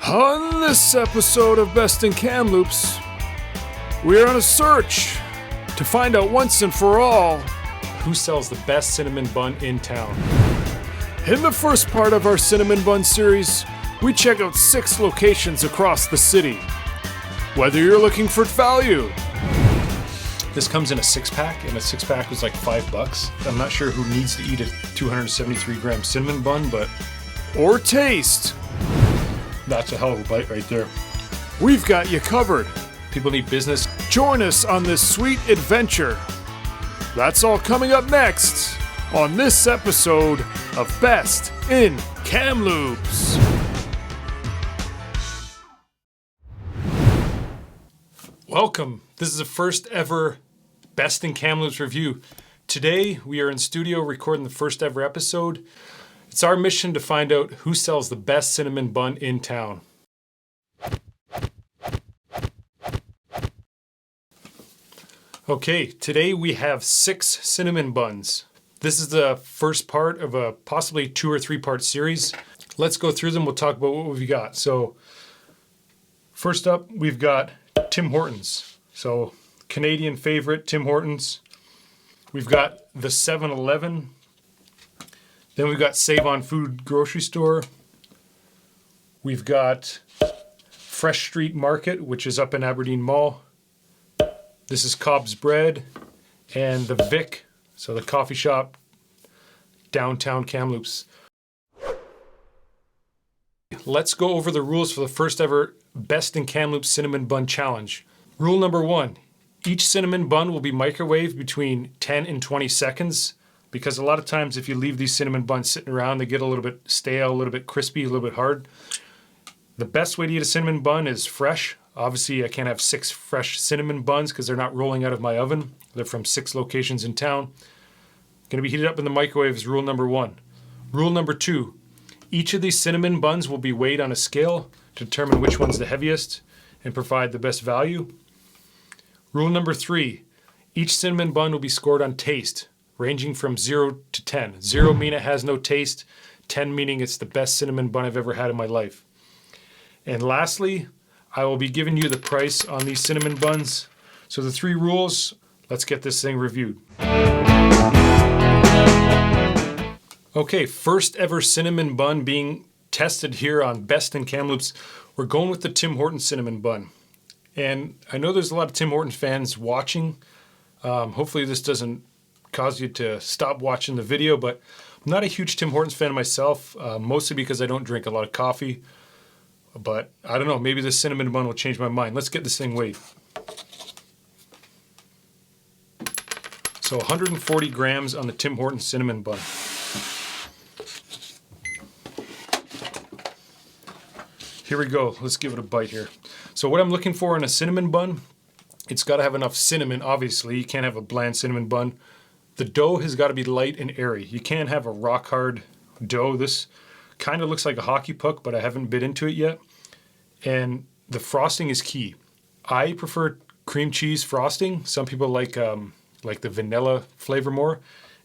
On this episode of Best in Kamloops, we are on a search to find out once and for all who sells the best cinnamon bun in town. In the first part of our Cinnamon Bun series, we check out 6 locations across the city. Whether you're looking for value, This comes in a 6-pack, and a 6-pack was like $5. I'm not sure who needs to eat a 273-gram cinnamon bun, but or taste, that's a hell of a bite right there. we've got you covered. People need business. Join us on this sweet adventure. That's all coming up next on this episode of Best in Kamloops. Welcome. This is the first ever Best in Kamloops review. Today we are in studio recording the first ever episode. It's our mission to find out who sells the best cinnamon bun in town. Okay, today we have 6 cinnamon buns. This is the first part of a possibly 2 or 3 part series. Let's go through them. We'll talk about what we've got. So first up, we've got Tim Hortons. So Canadian favorite, Tim Hortons. We've got the 7-Eleven. Then we've got Save on Food grocery store. We've got Fresh Street Market, which is up in Aberdeen Mall. This is COBS bread. And the Vic, so the coffee shop, downtown Kamloops. Let's go over the rules for the first ever Best in Kamloops Cinnamon Bun Challenge. Rule number 1, each cinnamon bun will be microwaved between 10 and 20 seconds because a lot of times if you leave these cinnamon buns sitting around, they get a little bit stale, a little bit crispy, a little bit hard. The best way to eat a cinnamon bun is fresh. Obviously, I can't have 6 fresh cinnamon buns because they're not rolling out of my oven. They're from 6 locations in town. Going to be heated up in the microwave is rule number 1. Rule number 2, each of these cinnamon buns will be weighed on a scale to determine which one's the heaviest and provide the best value. Rule number 3, each cinnamon bun will be scored on taste, ranging from 0 to 10. 0 meaning it has no taste, 10 meaning it's the best cinnamon bun I've ever had in my life. And lastly, I will be giving you the price on these cinnamon buns. So the 3 rules, let's get this thing reviewed. Okay, first ever cinnamon bun being tested here on Best in Kamloops. We're going with the Tim Hortons cinnamon bun. And I know there's a lot of Tim Hortons fans watching. Hopefully this doesn't cause you to stop watching the video, but I'm not a huge Tim Hortons fan myself, mostly because I don't drink a lot of coffee. But I don't know, maybe this cinnamon bun will change my mind. Let's get this thing weighed. So 140 grams on the Tim Hortons cinnamon bun. Here we go. Let's give it a bite here. So what I'm looking for in a cinnamon bun, it's got to have enough cinnamon, obviously. You can't have a bland cinnamon bun. The dough has got to be light and airy. You can't have a rock hard dough. This kind of looks like a hockey puck, but I haven't bit into it yet. And the frosting is key. I prefer cream cheese frosting. Some people like the vanilla flavor more.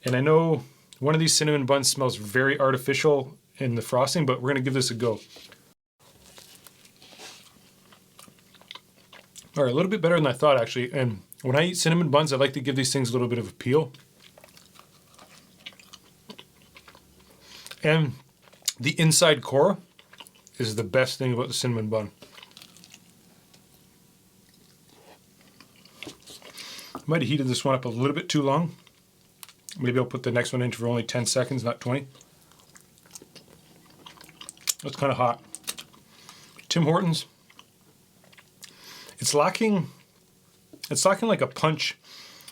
And I know one of these cinnamon buns smells very artificial in the frosting, but we're going to give this a go. All right, a little bit better than I thought, actually. And when I eat cinnamon buns, I like to give these things a little bit of a peel. And the inside core is the best thing about the cinnamon bun. I might have heated this one up a little bit too long. Maybe I'll put the next one in for only 10 seconds, not 20. That's kind of hot. Tim Hortons. It's lacking like a punch.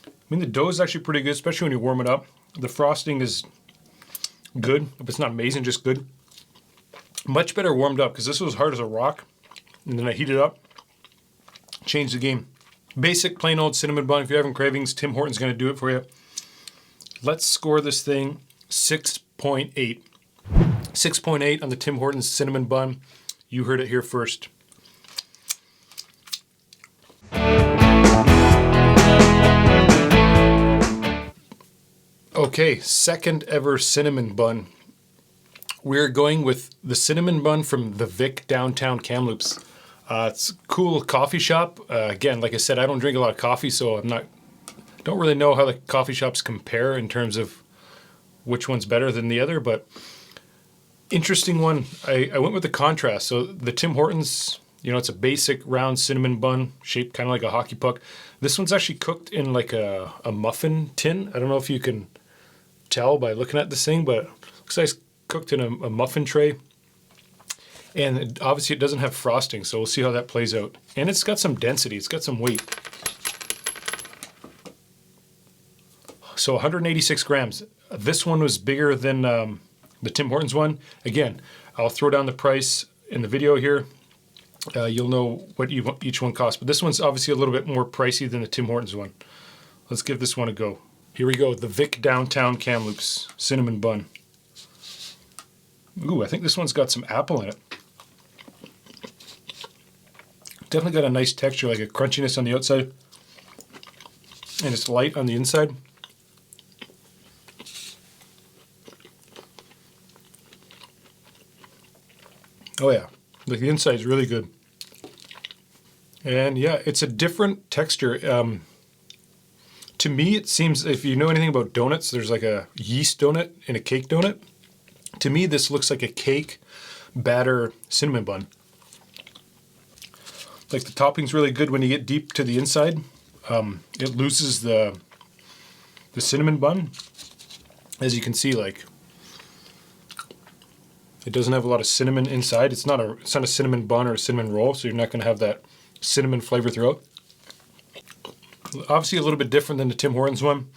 I mean, the dough is actually pretty good, especially when you warm it up. The frosting is good. If it's not amazing, just good. Much better warmed up because this was hard as a rock. And then I heat it up. Change the game. Basic, plain old cinnamon bun. If you're having cravings, Tim Hortons going to do it for you. Let's score this thing 6.8. 6.8 on the Tim Hortons cinnamon bun. You heard it here first. Okay, second ever cinnamon bun. We're going with the cinnamon bun from the Vic downtown Kamloops. It's a cool coffee shop. Again, like I said, I don't drink a lot of coffee, so don't really know how the coffee shops compare in terms of which one's better than the other, but interesting one. I went with the contrast. So the Tim Hortons, it's a basic round cinnamon bun shaped kind of like a hockey puck. This one's actually cooked in like a muffin tin. I don't know if you can tell by looking at this thing, but it looks like it's cooked in a muffin tray. And obviously it doesn't have frosting, so we'll see how that plays out. And it's got some density, it's got some weight. So 186 grams. This one was bigger than the Tim Hortons one. Again, I'll throw down the price in the video here. You'll know what each one costs. But this one's obviously a little bit more pricey than the Tim Hortons one. Let's give this one a go. Here we go, the Vic Downtown Kamloops Cinnamon Bun. Ooh, I think this one's got some apple in it. Definitely got a nice texture, like a crunchiness on the outside. And it's light on the inside. Oh yeah, like the inside is really good. And yeah, it's a different texture. To me, it seems, if you know anything about donuts, there's like a yeast donut and a cake donut. To me, this looks like a cake batter cinnamon bun. Like the topping's really good when you get deep to the inside. It loses the cinnamon bun. As you can see, like, it doesn't have a lot of cinnamon inside. It's not a cinnamon bun or a cinnamon roll, so you're not going to have that cinnamon flavor throughout. Obviously a little bit different than the Tim Hortons one.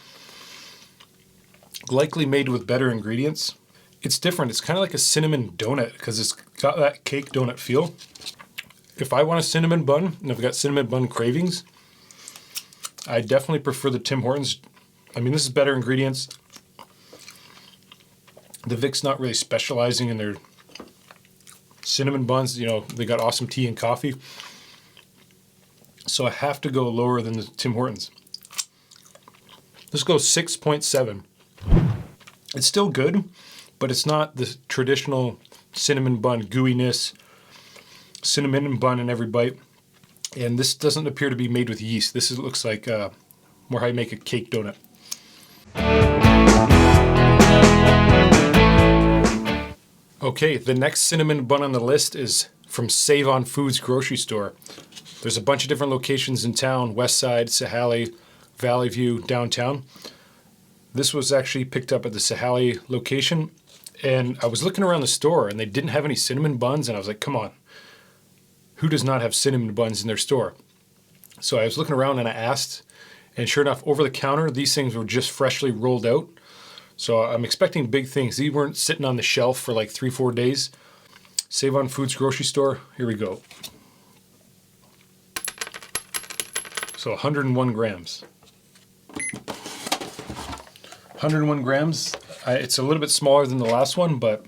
Likely made with better ingredients. It's different. It's kind of like a cinnamon donut because it's got that cake donut feel. If I want a cinnamon bun, and I've got cinnamon bun cravings, I definitely prefer the Tim Hortons. I mean, this is better ingredients. The Vic's not really specializing in their cinnamon buns. They got awesome tea and coffee. So I have to go lower than the Tim Hortons. Let's go 6.7. It's still good, but it's not the traditional cinnamon bun gooiness, cinnamon bun in every bite. And this doesn't appear to be made with yeast. This looks like more how you make a cake donut. Okay, the next cinnamon bun on the list is from Save On Foods grocery store. There's a bunch of different locations in town: West Side, Sahali, Valley View, downtown. This was actually picked up at the Sahali location, and I was looking around the store and they didn't have any cinnamon buns, and I was like, come on, who does not have cinnamon buns in their store? So I was looking around and I asked, and sure enough, over the counter, these things were just freshly rolled out. So I'm expecting big things. These weren't sitting on the shelf for like 3-4 days. Save On Foods grocery store, here we go. So 101 grams. 101 grams. It's a little bit smaller than the last one, but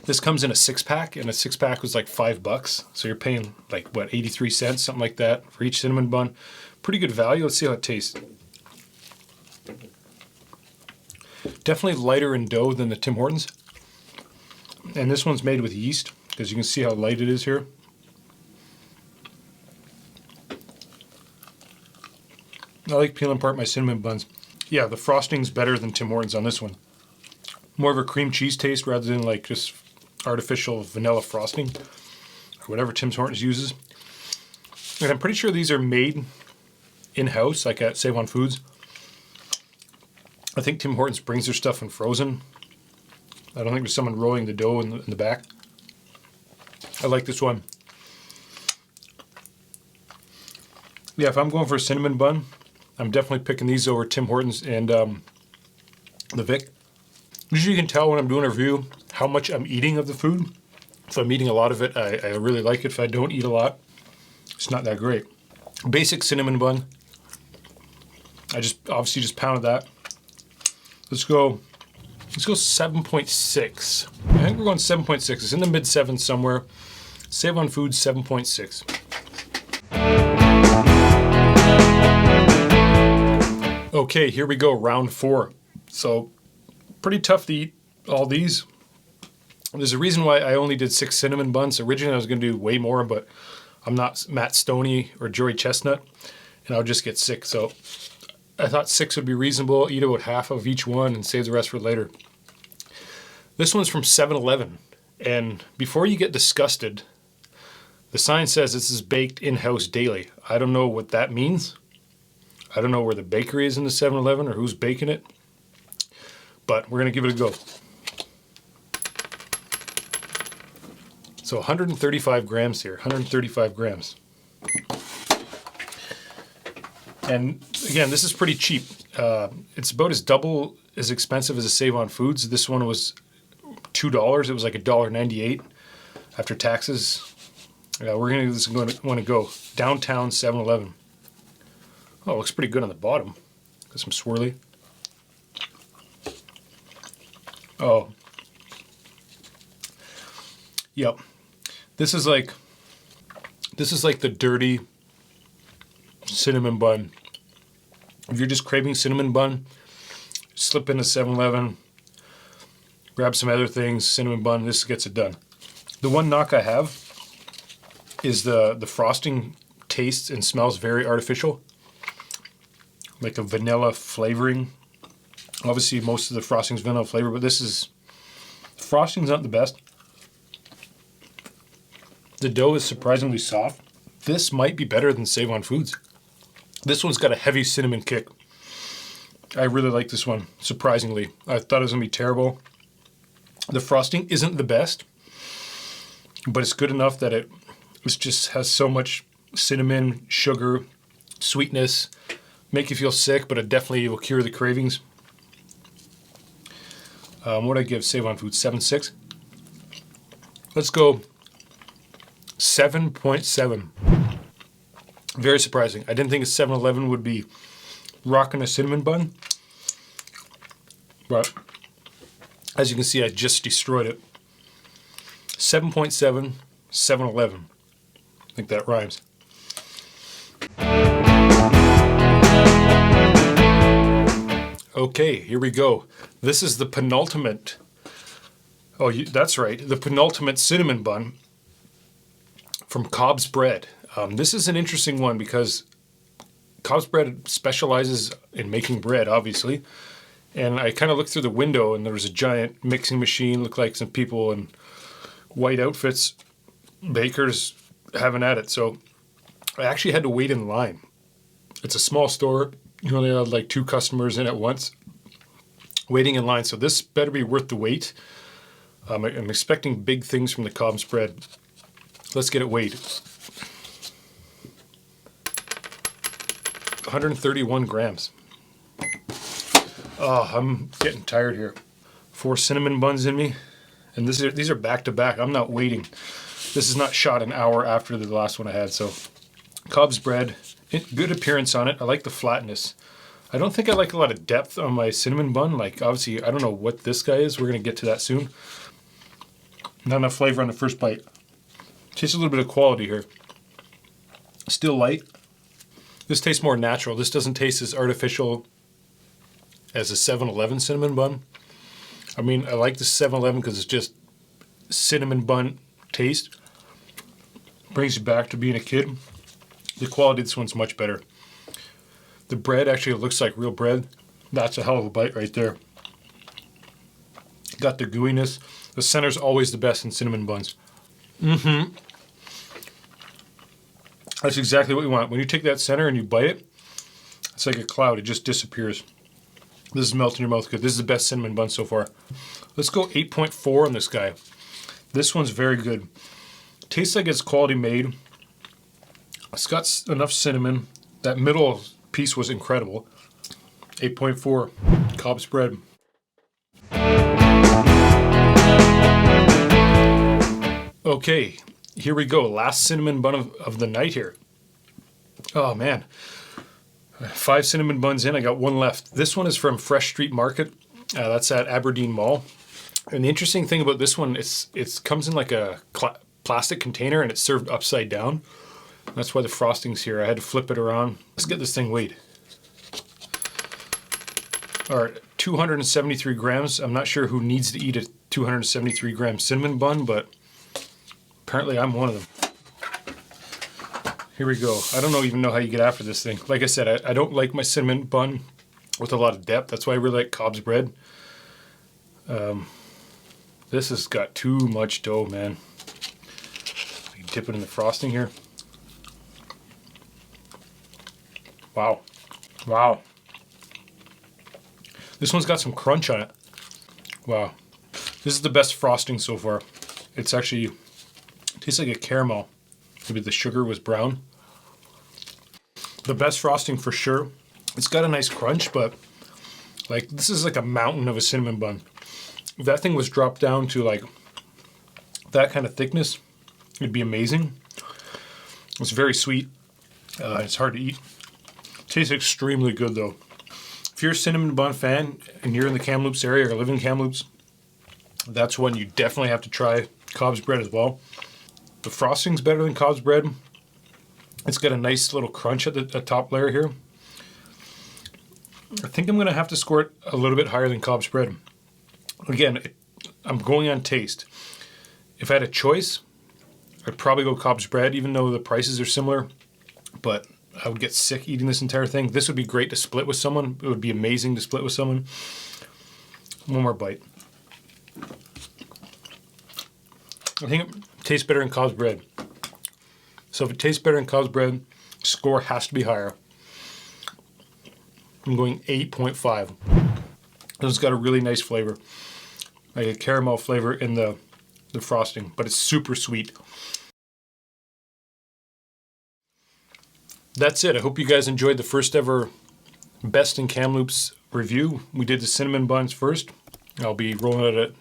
this comes in a 6-pack, and a 6-pack was like $5. So you're paying like, what, 83 cents, something like that for each cinnamon bun. Pretty good value. Let's see how it tastes. Definitely lighter in dough than the Tim Hortons. And this one's made with yeast, because you can see how light it is here. I like peeling apart my cinnamon buns. Yeah, the frosting's better than Tim Hortons on this one. More of a cream cheese taste rather than like just artificial vanilla frosting or whatever Tim Hortons uses. And I'm pretty sure these are made in-house, like at Save On Foods. I think Tim Hortons brings their stuff in frozen. I don't think there's someone rolling the dough in the back. I like this one. Yeah, if I'm going for a cinnamon bun, I'm definitely picking these over Tim Hortons and the Vic. Usually you can tell when I'm doing a review how much I'm eating of the food. If I'm eating a lot of it, I really like it. If I don't eat a lot, it's not that great. Basic cinnamon bun. I obviously just pounded that. Let's go 7.6. I think we're going 7.6. It's in the mid 7s somewhere. Save On Foods 7.6. Okay, here we go, round 4. So pretty tough to eat all these. There's a reason why I only did 6 cinnamon buns. Originally I was going to do way more, but I'm not Matt Stoney or Joey Chestnut, and I would just get 6. So I thought 6 would be reasonable. Eat about half of each one and save the rest for later. This one's from 7-Eleven, and before you get disgusted, the sign says this is baked in-house daily. I don't know what that means. I don't know where the bakery is in the 7-Eleven or who's baking it, but we're going to give it a go. So 135 grams here, 135 grams. And again, this is pretty cheap. It's about as double as expensive as a Save on Foods. This one was $2. It was like $1.98 after taxes. We're going to want to go downtown 7-Eleven. Oh, it looks pretty good on the bottom. Got some swirly. Oh. Yep. This is like the dirty cinnamon bun. If you're just craving cinnamon bun, slip into 7-Eleven, grab some other things, cinnamon bun, this gets it done. The one knock I have is the frosting tastes and smells very artificial, like a vanilla flavoring. Obviously most of the frosting's vanilla flavor, but the frosting's not the best. The dough is surprisingly soft. This might be better than Save on Foods. This one's got a heavy cinnamon kick. I really like this one, surprisingly. I thought it was going to be terrible. The frosting isn't the best, but it's good enough that it just has so much cinnamon, sugar, sweetness, make you feel sick, but it definitely will cure the cravings. What would I give Save on Foods? 7.6? Let's go 7.7. Very surprising. I didn't think a 7-Eleven would be rocking a cinnamon bun. But as you can see, I just destroyed it. 7.7, 7-Eleven. I think that rhymes. Okay, here we go. This is the penultimate. Oh, that's right. The penultimate cinnamon bun from COBS Bread. This is an interesting one because COBS Bread specializes in making bread, obviously. And I kind of looked through the window and there was a giant mixing machine, looked like some people in white outfits, bakers having at it. So I actually had to wait in line. It's a small store. You only had like 2 customers in at once, waiting in line. So this better be worth the wait. I'm expecting big things from the COBS Bread. Let's get it weighed. 131 grams. Oh, I'm getting tired here. 4 cinnamon buns in me. And these are back to back. I'm not waiting. This is not shot an hour after the last one I had. So COBS Bread, good appearance on it. I like the flatness. I don't think I like a lot of depth on my cinnamon bun. Like obviously, I don't know what this guy is. We're going to get to that soon. Not enough flavor on the first bite. Tastes a little bit of quality here. Still light. This tastes more natural. This doesn't taste as artificial as a 7-Eleven cinnamon bun. I mean, I like the 7-Eleven because it's just cinnamon bun taste. Brings you back to being a kid. The quality of this one's much better. The bread actually looks like real bread. That's a hell of a bite right there. Got the gooiness. The center's always the best in cinnamon buns. Mm-hmm. That's exactly what you want. When you take that center and you bite it, it's like a cloud. It just disappears. This is melt in your mouth good. This is the best cinnamon bun so far. Let's go 8.4 on this guy. This one's very good. Tastes like it's quality made. It's got enough cinnamon. That middle piece was incredible. 8.4. COBS Bread. Okay, here we go. Last cinnamon bun of the night here. Oh man. 5 cinnamon buns in, I got 1 left. This one is from Fresh Street Market. That's at Aberdeen Mall. And the interesting thing about this one, it comes in like a plastic container and it's served upside down. That's why the frosting's here. I had to flip it around. Let's get this thing weighed. All right, 273 grams. I'm not sure who needs to eat a 273 gram cinnamon bun, but apparently I'm one of them. Here we go. I don't even know how you get after this thing. Like I said, I don't like my cinnamon bun with a lot of depth. That's why I really like COBS bread. This has got too much dough, man. I can dip it in the frosting here. Wow. Wow. This one's got some crunch on it. Wow. This is the best frosting so far. It's actually tastes like a caramel. Maybe the sugar was brown. The best frosting for sure. It's got a nice crunch, but like this is like a mountain of a cinnamon bun. If that thing was dropped down to like that kind of thickness, it'd be amazing. It's very sweet. It's hard to eat. Tastes extremely good though. If you're a cinnamon bun fan and you're in the Kamloops area or live in Kamloops, that's one you definitely have to try. COBS bread as well. The frosting's better than COBS bread. It's got a nice little crunch at the top layer here. I think I'm going to have to score it a little bit higher than COBS bread. Again, I'm going on taste. If I had a choice, I'd probably go COBS bread, even though the prices are similar. But I would get sick eating this entire thing. This would be great to split with someone. It would be amazing to split with someone. One more bite. I think it tastes better in COBS bread. So if it tastes better in COBS bread, score has to be higher. I'm going 8.5. It's got a really nice flavor. Like a caramel flavor in the frosting, but it's super sweet. That's it. I hope you guys enjoyed the first ever Best in Kamloops review. We did the cinnamon buns first. I'll be rolling it at,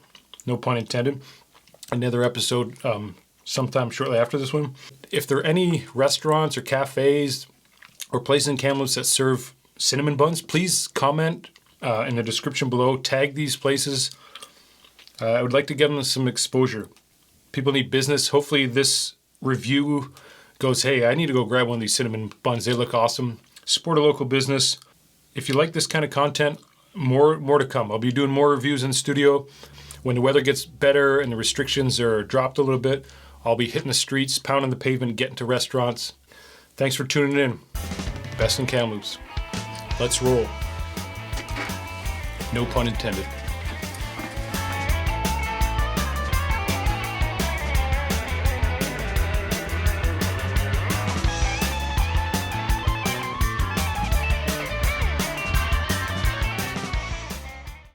no pun intended, another episode sometime shortly after this one. If there are any restaurants or cafes or places in Kamloops that serve cinnamon buns, please comment in the description below. Tag these places. I would like to give them some exposure. People need business. Hopefully this review goes, hey, I need to go grab one of these cinnamon buns. They look awesome. Support a local business. If you like this kind of content, more to come. I'll be doing more reviews in the studio. When the weather gets better and the restrictions are dropped a little bit, I'll be hitting the streets, pounding the pavement, getting to restaurants. Thanks for tuning in. Best in Kamloops. Let's roll. No pun intended.